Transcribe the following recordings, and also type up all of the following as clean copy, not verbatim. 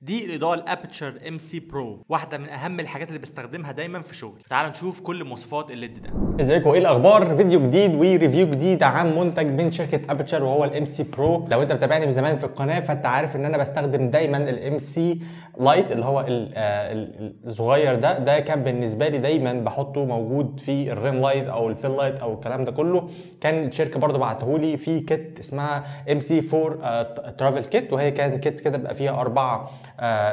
دي الاضاءه الابتشر ام سي برو، واحده من اهم الحاجات اللي بستخدمها دايما في شغلي. تعال نشوف كل مواصفات الليد ده. ازيكم، ايه الاخبار؟ فيديو جديد وريفيو جديد عن منتج من شركه ابتشر وهو الام سي برو. لو انت متابعني من زمان في القناه فانت عارف ان انا بستخدم دايما الام سي لايت اللي هو الصغير ده كان بالنسبه لي دايما بحطه موجود في الريم لايت او الفيل لايت او الكلام ده كله. كان الشركه برده بعتهولي في كيت اسمها ام سي 4 ترافل كيت، وهي كانت كيت كده بقى فيها 4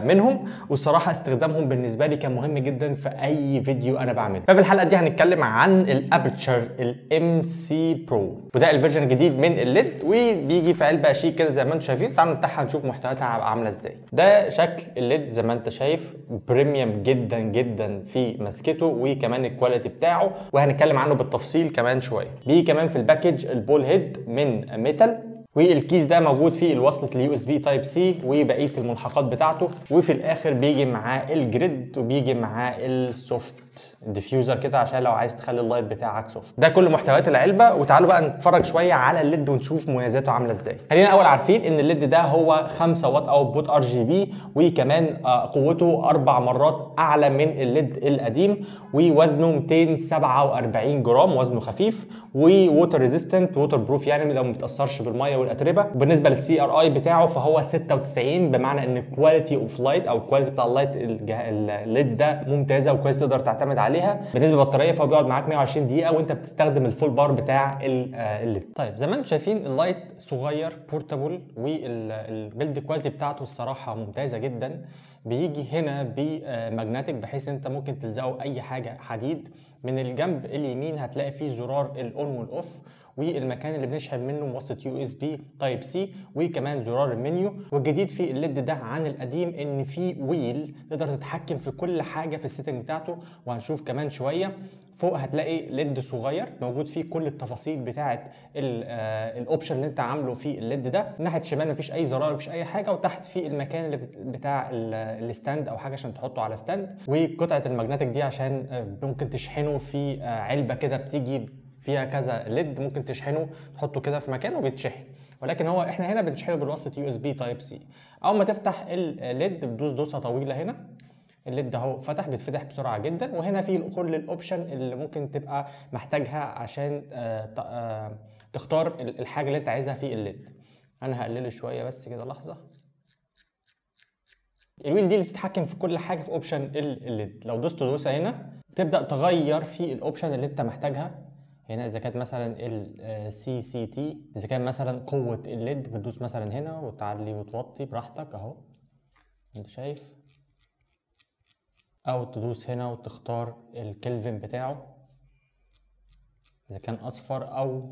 منهم، والصراحه استخدامهم بالنسبه لي كان مهم جدا في اي فيديو انا بعمله. ففي الحلقه دي هنتكلم عن الابتشر الام سي برو، وده الفيرجن الجديد من الليد، وبيجي في علبه شيك كده زي ما انتم شايفين. تعالوا نفتحها نشوف محتوياتها عامله ازاي. ده شكل الليد زي ما انت شايف، بريميوم جدا جدا في مسكته وكمان الكواليتي بتاعه، وهنتكلم عنه بالتفصيل كمان شويه. بيجي كمان في الباكج البول هيد من ميتال، والكيس ده موجود فيه الوصلة اليو اس بي تايب سي وبقيه الملحقات بتاعته، وفي الاخر بيجي معاه الجريد وبيجي معاه السوفت ديفيوزر كده عشان لو عايز تخلي اللايت بتاعك سوفت. ده كل محتويات العلبه، وتعالوا بقى نتفرج شويه على الليد ونشوف مميزاته عامله ازاي. خلينا اول عارفين ان الليد ده هو 5 واط اوتبوت ار جي بي، وكمان قوته 4 مرات اعلى من الليد القديم، ووزنه 247 جرام، وزنه خفيف، ووتر ريزيستنت ووتر بروف، يعني لو ما بيتاثرش بالميه والاتربه. وبالنسبه للسي ار اي بتاعه فهو 96، بمعنى ان الكواليتي اوف لايت او الكواليتي بتاع اللايت الليد ده ممتازه وكويس، تقدر تعتمد عليها. بالنسبه للبطاريه فهو بيقعد معاك 120 دقيقه وانت بتستخدم الفول بار بتاع الليد. طيب زي ما انتم شايفين اللايت صغير بورتابل، والبيلد كواليتي بتاعته الصراحه ممتازه جدا. بيجي هنا بماجنتيك بحيث انت ممكن تلزقه اي حاجه حديد. من الجنب اليمين هتلاقي فيه زرار الاون والاوف، والمكان اللي بنشحن منه موصله يو اس بي تايب سي، وكمان زرار المنيو. والجديد في الليد ده عن القديم ان في ويل تقدر تتحكم في كل حاجه في السيتنج بتاعته، وهنشوف كمان شويه. فوق هتلاقي ليد صغير موجود فيه كل التفاصيل بتاعه الاوبشن اللي انت عامله في الليد ده. ناحيه الشمال مفيش اي زرار، مفيش اي حاجه، وتحت في المكان اللي بتاع الستاند او حاجه عشان تحطه على ستاند، وقطعه الماجنتيك دي عشان ممكن تشحنه في علبه كده بتيجي فيها كذا ليد، ممكن تشحنه تحطه كده في مكان وبيتشحن. ولكن هو احنا هنا بنشحنه بالوصله يو اس بي تايب سي. اول ما تفتح الليد بتدوس دوسه طويله هنا، الليد ده اهو فتح، بيتفتح بسرعه جدا. وهنا في كل الاوبشن اللي ممكن تبقى محتاجها عشان تختار الحاجه اللي انت عايزها في الليد. انا هقلله شويه بس كده لحظه. الويل دي اللي بتتحكم في كل حاجه في اوبشن الليد. لو دوست دوسه هنا تبدا تغير في الاوبشن اللي انت محتاجها. هنا اذا كانت مثلا السي سي تي، اذا كان مثلا قوه الليد بتدوس مثلا هنا وتعلي وتوطي براحتك اهو انت شايف، او تدوس هنا وتختار الكلفن بتاعه، اذا كان اصفر او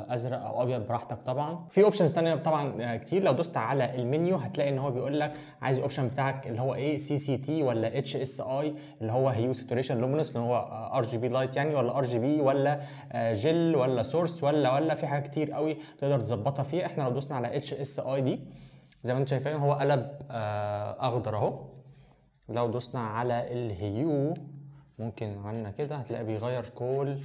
ازرق او ابيض براحتك. طبعا في اوبشنز ثانيه طبعا كتير. لو دوست على المنيو هتلاقي ان هو بيقول لك عايز الاوبشن بتاعك اللي هو ايه، سي سي تي ولا اتش اس اي اللي هو هيو ساتوريشن لومينس اللي هو ار جي بي لايت يعني، ولا ار جي بي ولا جل ولا سورس ولا في حاجات كتير قوي تقدر تظبطها فيها. احنا لو دوسنا على اتش اس اي دي زي ما انتم شايفين هو قلب اخضر اهو. لو دوسنا على الهيو ممكن عملنا كده هتلاقي بيغير كل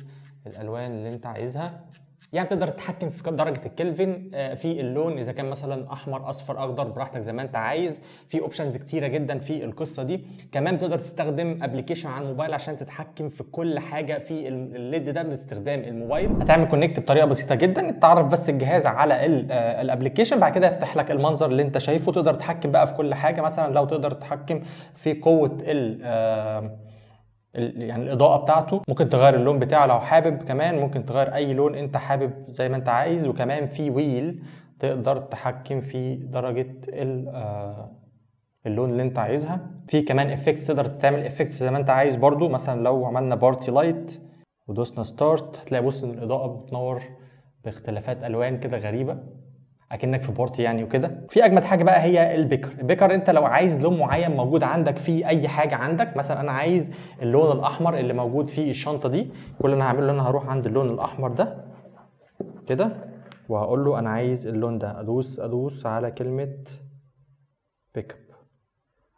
الالوان اللي انت عايزها، يعني تقدر تتحكم في درجه الكلفن في اللون، اذا كان مثلا احمر اصفر اخضر براحتك زي ما انت عايز. في اوبشنز كتيره جدا في القصه دي. كمان تقدر تستخدم ابلكيشن على الموبايل عشان تتحكم في كل حاجه في الليد ده باستخدام الموبايل. هتعمل كونكت بطريقه بسيطه جدا، تعرف بس الجهاز على الابلكيشن، بعد كده يفتح لك المنظر اللي انت شايفه. تقدر تتحكم بقى في كل حاجه، مثلا لو تقدر تتحكم في قوه يعني الاضاءه بتاعته، ممكن تغير اللون بتاعه لو حابب، كمان ممكن تغير اي لون انت حابب زي ما انت عايز. وكمان في ويل تقدر تتحكم في درجه اللون اللي انت عايزها. في كمان افكتس تقدر تعمل افكتس زي ما انت عايز برضو. مثلا لو عملنا بارتي لايت ودوسنا ستارت هتلاقي بص ان الاضاءه بتنور باختلافات الوان كده غريبه اكنك في بارتي يعني وكده. في اجمد حاجه بقى هي البيكر انت لو عايز لون معين موجود عندك في اي حاجه عندك، مثلا انا عايز اللون الاحمر اللي موجود في الشنطه دي، كل اللي انا هعمله انا هروح عند اللون الاحمر ده كده وهقول له انا عايز اللون ده، ادوس على كلمه بيك اب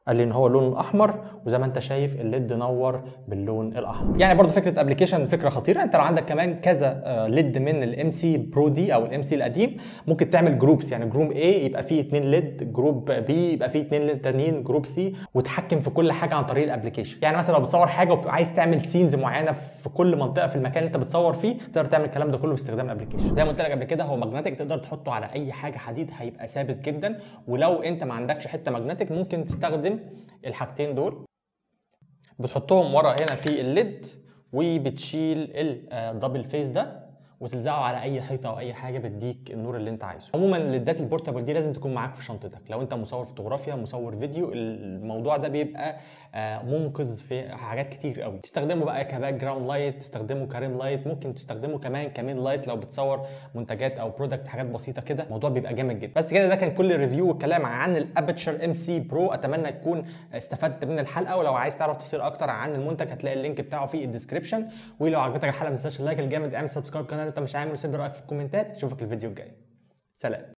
قال لي ان هو اللون الاحمر، وزي ما انت شايف الليد نور باللون الاحمر. يعني برضو فكره ابلكيشن فكره خطيره. انت لو عندك كمان كذا ليد من الام سي برو دي او الام سي القديم، ممكن تعمل جروبس. يعني جروب A يبقى فيه 2 ليد، جروب B يبقى فيه 2 ليد تانيين، جروب C، وتحكم في كل حاجه عن طريق الابلكيشن. يعني مثلا لو بتصور حاجه وعايز تعمل سينز معينه في كل منطقه في المكان اللي انت بتصور فيه، تقدر تعمل الكلام ده كله باستخدام الابلكيشن. زي ما قلت لك قبل كده، هو ماجنتيك، تقدر تحطه على اي حاجه حديد هيبقى ثابت جدا. ولو انت ما عندكش حته ماجنتيك، ممكن تستخدم الحاجتين دول، بتحطهم ورا هنا في الليد، وبتشيل الدبل فيس ده وتلزقه على اي حيطه او اي حاجه، بتديك النور اللي انت عايزه. عموما الليدات البورتابل دي لازم تكون معاك في شنطتك. لو انت مصور فوتوغرافيا، مصور فيديو، الموضوع ده بيبقى منقذ في حاجات كتير قوي. تستخدمه بقى كباك جراوند لايت، تستخدمه كريم لايت، ممكن تستخدمه كمان كمين لايت لو بتصور منتجات او برودكت، حاجات بسيطه كده. الموضوع بيبقى جامد جدا. بس كده، ده كان كل الريفيو والكلام عن الابتشر ام سي برو. اتمنى تكون استفدت من الحلقه، ولو عايز تعرف تفاصيل اكتر عن المنتج هتلاقي اللينك بتاعه في الديسكربشن. ولو عجبتك الحلقه ما تنساش اللايك الجامد، اعمل سبسكرايب القناه لو انت مش عامل، وسيب رايك في الكومنتات. اشوفك الفيديو الجاي. سلام.